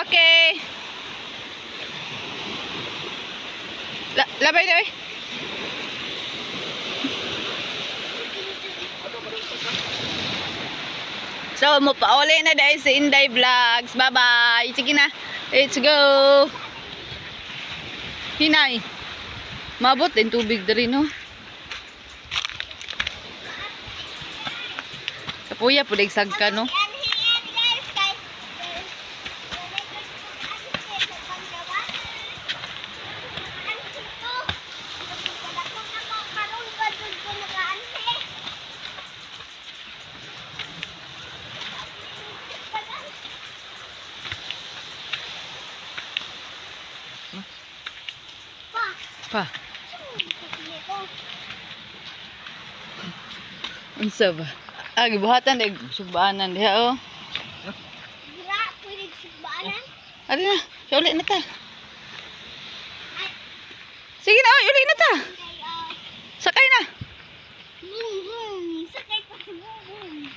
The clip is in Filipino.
Okay. Labay na eh. So, mupauli na dahil si Inday Vlogs. Bye-bye. Sige na. Let's go. Hinay. Mabot din tubig na rin, no? Kapuya, puligsag ka, no? Pa. Unsa ba? Gibuhatan dag subanan diha oh. Dira pwede subanan. Ari na, uli na ta. Sige na, uli na ta. Sakay na. Sakay pa sa bubong.